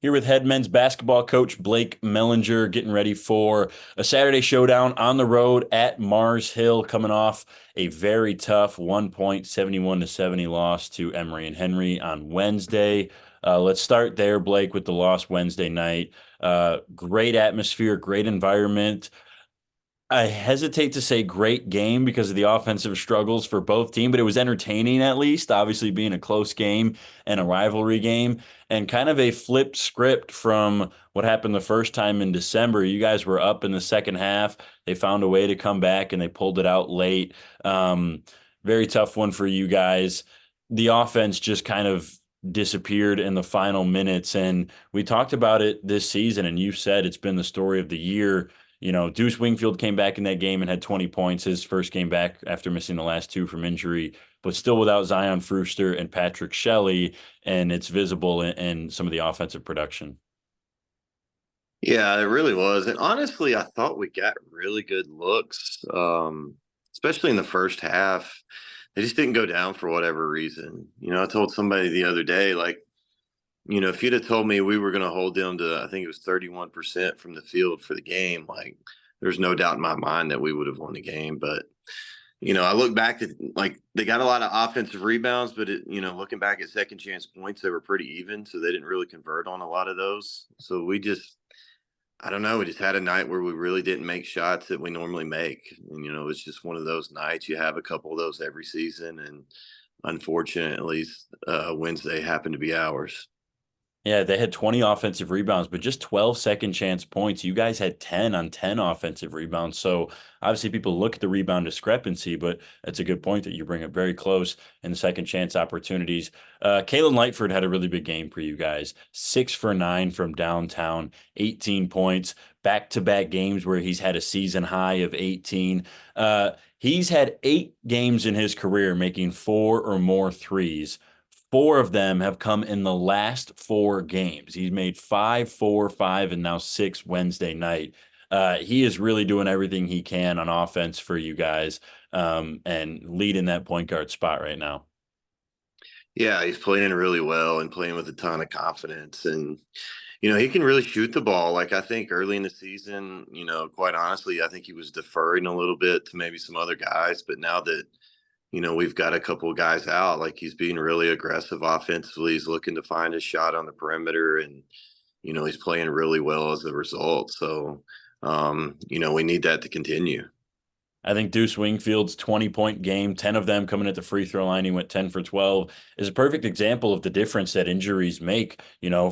Here with head men's basketball coach Blake Mellinger, getting ready for a Saturday showdown on the road at Mars Hill, coming off a very tough 1 point 71 to 70 loss to Emory and Henry on Wednesday. Let's start there, Blake, with the loss Wednesday night. Great atmosphere, great environment. I hesitate to say great game because of the offensive struggles for both teams, but it was entertaining at least, obviously being a close game and a rivalry game, and kind of a flipped script from what happened the first time in December. You guys were up in the second half. They found a way to come back and they pulled it out late. Um, Very tough one for you guys. The offense just kind of disappeared in the final minutes. And we talked about it this season, and you said it's been the story of the year. Deuce Wingfield came back in that game and had 20 points, his first game back after missing the last two from injury, but still without Zion Brewster and Patrick Shelley, and it's visible in some of the offensive production. Yeah, it really was. And honestly, I thought we got really good looks, especially in the first half. They just didn't go down for whatever reason. I told somebody the other day, like, if you'd have told me we were going to hold them to, I think it was 31% from the field for the game, like, there's no doubt in my mind that we would have won the game. But, I look back at, like, they got a lot of offensive rebounds, but, looking back at second chance points, they were pretty even. So they didn't really convert on a lot of those. So I don't know. We just had a night where we really didn't make shots that we normally make. And, it's just one of those nights. You have a couple of those every season. And unfortunately, Wednesday happened to be ours. Yeah, they had 20 offensive rebounds, but just 12 second chance points. You guys had 10 on 10 offensive rebounds. So obviously people look at the rebound discrepancy, but that's a good point that you bring up, very close in the second chance opportunities. Kalen Lightford had a really big game for you guys. 6 for 9 from downtown, 18 points, back-to-back games where he's had a season high of 18. He's had 8 games in his career making four or more threes. Four of them have come in the last 4 games. He's made five, four, five, and now six Wednesday night. He is really doing everything he can on offense for you guys, and leading that point guard spot right now. Yeah, he's playing really well and playing with a ton of confidence. And, he can really shoot the ball. Like, I think early in the season, quite honestly, I think he was deferring a little bit to maybe some other guys. But now that, we've got a couple of guys out, like, he's being really aggressive offensively. He's looking to find a shot on the perimeter, and, he's playing really well as a result. So, we need that to continue. I think Deuce Wingfield's 20-point game, 10 of them coming at the free throw line, he went 10 for 12, is a perfect example of the difference that injuries make,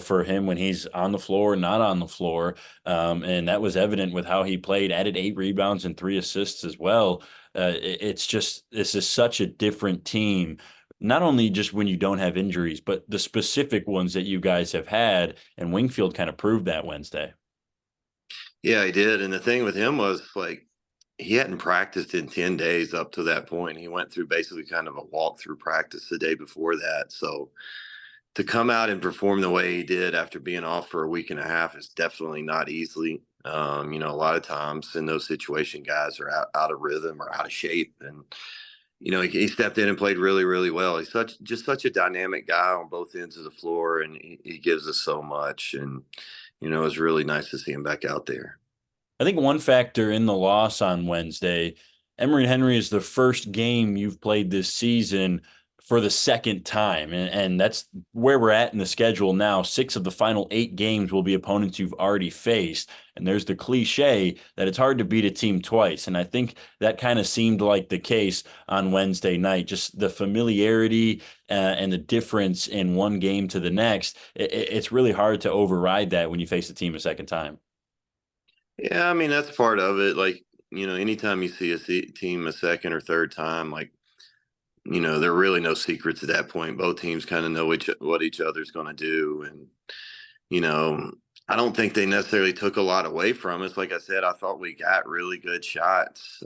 for him when he's on the floor, not on the floor. And that was evident with how he played, added 8 rebounds and 3 assists as well. It's just, this is such a different team. Not only just when you don't have injuries, but the specific ones that you guys have had. And Wingfield kind of proved that Wednesday. Yeah, he did. And the thing with him was, like, he hadn't practiced in 10 days up to that point. He went through basically kind of a walkthrough practice the day before that. So to come out and perform the way he did after being off for a week and a half is definitely not easy. A lot of times in those situations, guys are out of rhythm or out of shape. And, he stepped in and played really, really well. He's such a dynamic guy on both ends of the floor, and he gives us so much. And, it was really nice to see him back out there. I think one factor in the loss on Wednesday, Emory and Henry is the first game you've played this season for the second time. And that's where we're at in the schedule now. 6 of the final 8 games will be opponents you've already faced. And there's the cliche that it's hard to beat a team twice. And I think that kind of seemed like the case on Wednesday night. Just the familiarity and the difference in one game to the next. It's really hard to override that when you face a team a second time. Yeah, I mean, that's part of it. Like, anytime you see team a second or third time, like, there are really no secrets at that point. Both teams kind of know what each other's going to do. And, you know, I don't think they necessarily took a lot away from us. Like I said, I thought we got really good shots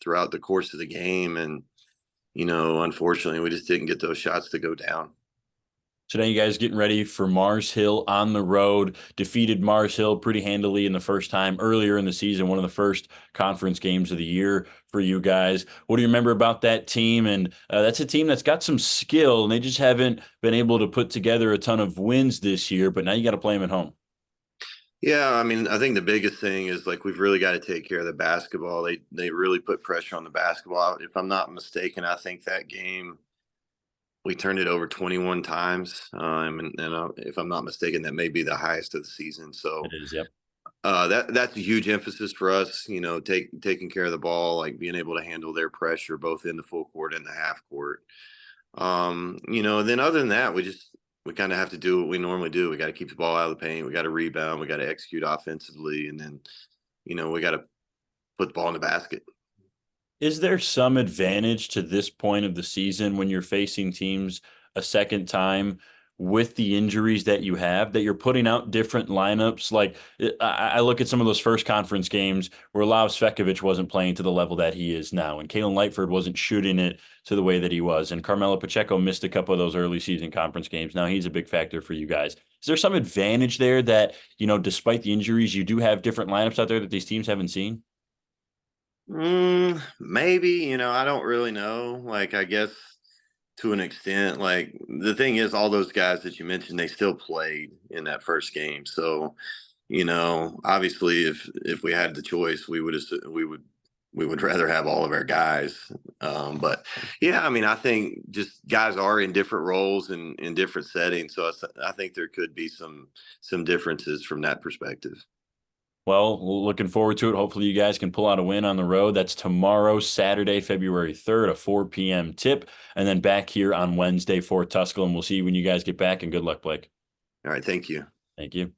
throughout the course of the game. And, unfortunately, we just didn't get those shots to go down. So now you guys getting ready for Mars Hill on the road. Defeated Mars Hill pretty handily in the first time earlier in the season, one of the first conference games of the year for you guys. What do you remember about that team? And that's a team that's got some skill, and they just haven't been able to put together a ton of wins this year. But now you got to play them at home. Yeah, I mean, I think the biggest thing is like we've really got to take care of the basketball. They really put pressure on the basketball. If I'm not mistaken, I think that game we turned it over 21 times, and if I'm not mistaken, that may be the highest of the season. It So is, yep. that's a huge emphasis for us. You know, taking care of the ball, like being able to handle their pressure both in the full court and the half court. Then other than that, we kind of have to do what we normally do. We got to keep the ball out of the paint. We got to rebound. We got to execute offensively, and then we got to put the ball in the basket. Is there some advantage to this point of the season when you're facing teams a second time with the injuries that you have, that you're putting out different lineups? Like I look at some of those first conference games where Lav Svekovic wasn't playing to the level that he is now, and Kalen Lightford wasn't shooting it to the way that he was, and Carmelo Pacheco missed a couple of those early season conference games. Now he's a big factor for you guys. Is there some advantage there that, despite the injuries, you do have different lineups out there that these teams haven't seen? Maybe, I don't really know. Like, I guess to an extent, like the thing is, all those guys that you mentioned, they still played in that first game. So, obviously, if we had the choice, we would rather have all of our guys. But yeah, I mean, I think just guys are in different roles and in different settings. So I think there could be some differences from that perspective. Well, looking forward to it. Hopefully, you guys can pull out a win on the road. That's tomorrow, Saturday, February 3rd, a 4 p.m. tip. And then back here on Wednesday for Tusculum. We'll see you when you guys get back, and good luck, Blake. All right, thank you. Thank you.